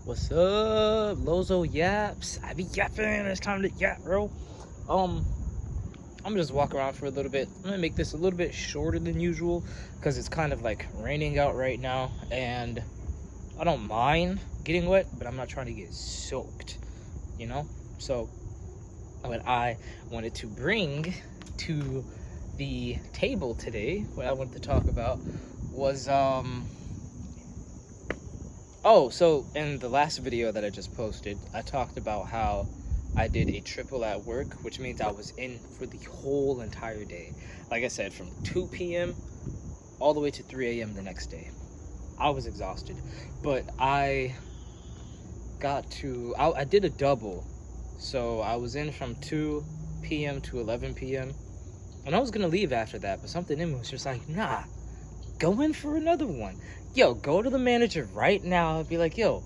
What's up, Lozo Yaps? I be yapping. It's time to yap, bro. I'm just walk around for a little bit. I'm gonna make this a little bit shorter than usual because it's kind of like raining out right now, and I don't mind getting wet, but I'm not trying to get soaked, you know. So, what I wanted to bring to the table today, what I wanted to talk about was Oh, so in the last video that I just posted, I talked about how I did a triple at work, which means I was in for the whole entire day. Like I said, from 2 p.m. all the way to 3 a.m. the next day. I was exhausted, but I did a double. So I was in from 2 p.m. to 11 p.m. and I was gonna leave after that, but something in me was just like, nah, go in for another one. Yo, go to the manager right now and be like, yo,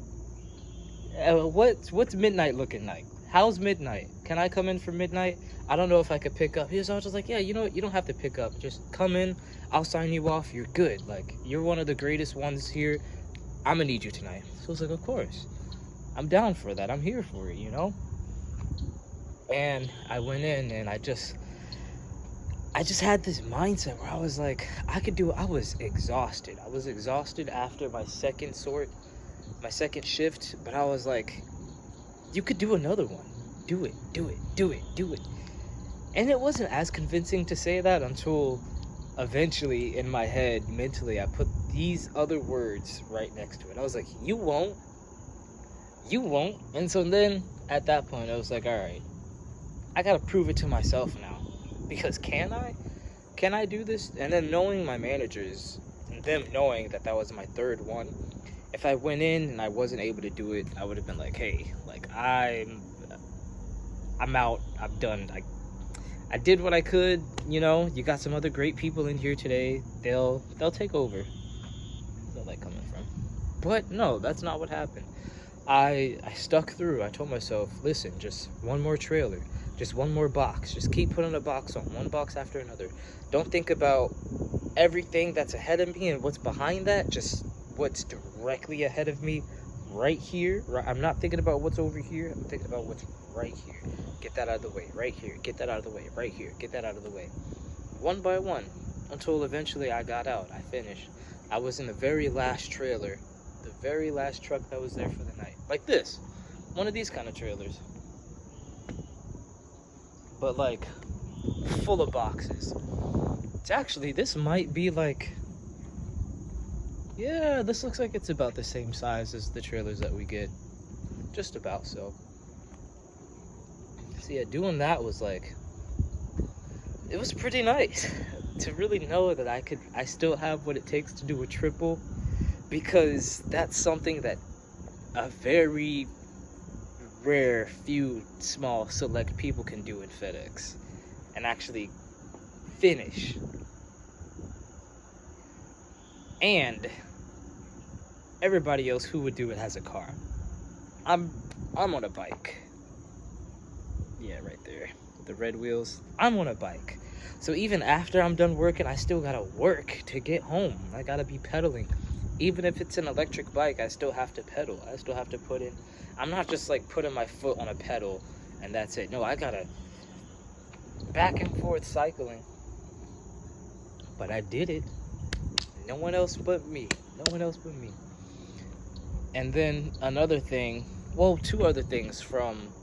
what's midnight looking like? How's midnight? Can I come in for midnight? I don't know if I could pick up. He was just like, yeah, you know what? You don't have to pick up. Just come in. I'll sign you off. You're good. Like, you're one of the greatest ones here. I'm gonna need you tonight. So I was like, of course. I'm down for that. I'm here for it, you know? And I went in and I just had this mindset where I was like, I was exhausted. I was exhausted after my second shift, but I was like, you could do another one. Do it. And it wasn't as convincing to say that until eventually in my head, mentally, I put these other words right next to it. I was like, you won't. And so then at that point, I was like, all right, I gotta prove it to myself now. Because can I do this? And then knowing my managers and them knowing that was my third one, if I went in and I wasn't able to do it, I would have been like, hey, like I'm out, I'm done. I did what I could, you know. You got some other great people in here today. They'll take over. Where's that coming from? But no, that's not what happened. I stuck through. I told myself, listen, just one more trailer. Just one more box. Just keep putting a box on, one box after another. Don't think about everything that's ahead of me and what's behind that. Just what's directly ahead of me right here. I'm not thinking about what's over here. I'm thinking about what's right here. Get that out of the way. Right here. Get that out of the way. Right here. Get that out of the way. One by one. Until eventually I got out. I finished. I was in the very last trailer. The very last truck that was there for the night. Like this. One of these kind of trailers. But like full of boxes. This might be like, yeah, this looks like it's about the same size as the trailers that we get. Just about so. So yeah, doing that was like, it was pretty nice to really know that I still have what it takes to do a triple, because that's something that a very rare few small select people can do in FedEx and actually finish. And everybody else who would do it has a car. I'm on a bike. Yeah, right there. The red wheels. I'm on a bike. So even after I'm done working, I still gotta work to get home. I gotta be pedaling. Even if it's an electric bike, I still have to pedal. I still have to put in. I'm not just like putting my foot on a pedal and that's it. No, I gotta back and forth cycling. But I did it. No one else but me. And then another thing, well, two other things from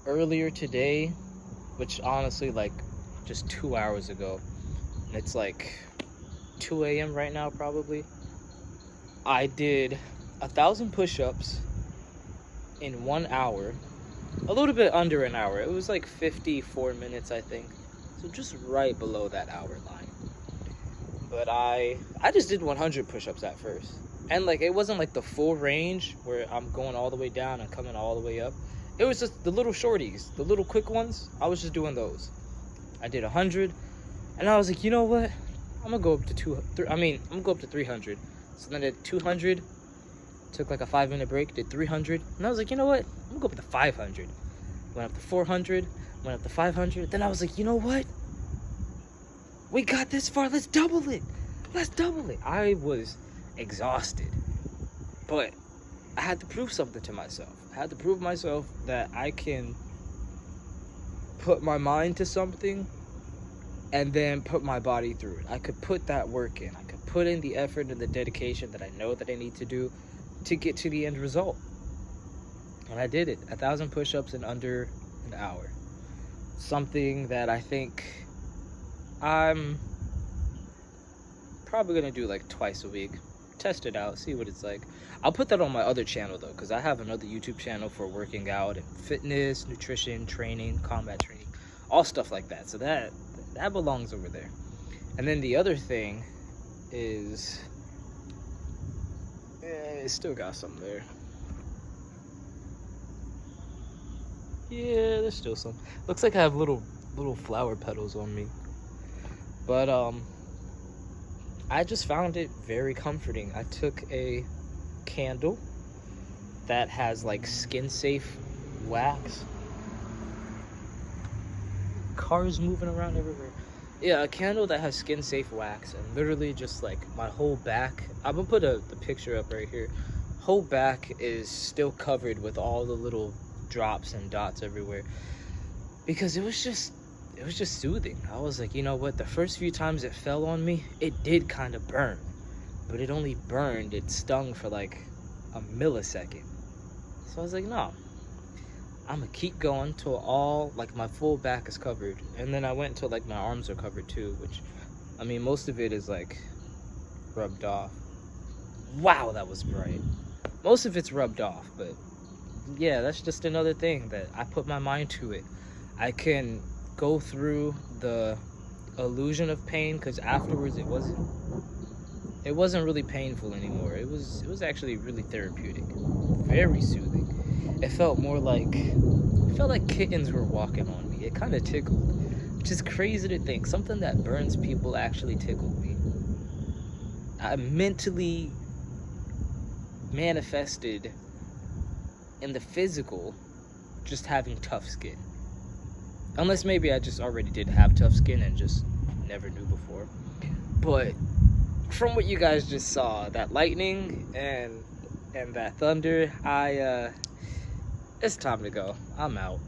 earlier today, which honestly, like just 2 hours ago. And it's like 2 a.m. right now, probably. I did 1,000 push-ups in 1 hour, a little bit under an hour. It was like 54 minutes, I think. So just right below that hour line. But I just did 100 push-ups at first. And like, it wasn't like the full range where I'm going all the way down and coming all the way up. It was just the little shorties, the little quick ones. I was just doing those. I did 100, and I was like, you know what? I'm gonna go up to 300. So then I did 200, took like a 5-minute break, did 300, and I was like, you know what? I'm gonna go up to 500. Went up to 400, went up to 500. Then I was like, you know what? We got this far. Let's double it. I was exhausted, but I had to prove something to myself. I had to prove myself that I can put my mind to something and then put my body through it. I could put that work in. I could put in the effort and the dedication that I know that I need to do to get to the end result. And I did it. 1,000 push-ups in under an hour. Something that I think I'm probably gonna do like twice a week. Test it out, see what it's like. I'll put that on my other channel though, because I have another YouTube channel for working out and fitness, nutrition, training, combat training, all stuff like that. So that belongs over there. And then the other thing is, it's still got some there. Yeah, there's still some. Looks like I have little flower petals on me. But I just found it very comforting. I took a candle that has like skin safe wax. Cars moving around everywhere. Yeah, a candle that has skin safe wax, and literally just like my whole back. I'm gonna put the picture up right here. Whole back is still covered with all the little drops and dots everywhere, because it was just soothing. I was like, you know what, the first few times it fell on me, it did kind of burn, but it only burned, it stung for like a millisecond. So I was like, no, I'm gonna keep going till all, like, my full back is covered. And then I went till like my arms are covered too, which, I mean, most of it is like rubbed off. Wow, that was bright. Most of it's rubbed off, but yeah, that's just another thing that I put my mind to it. I can go through the illusion of pain, because afterwards it wasn't really painful anymore. It was actually really therapeutic, very soothing. It felt like kittens were walking on me. It kind of tickled, which is crazy to think. Something that burns people actually tickled me. I mentally manifested in the physical just having tough skin. Unless maybe I just already did have tough skin and just never knew before. But from what you guys just saw, that lightning and that thunder, it's time to go. I'm out.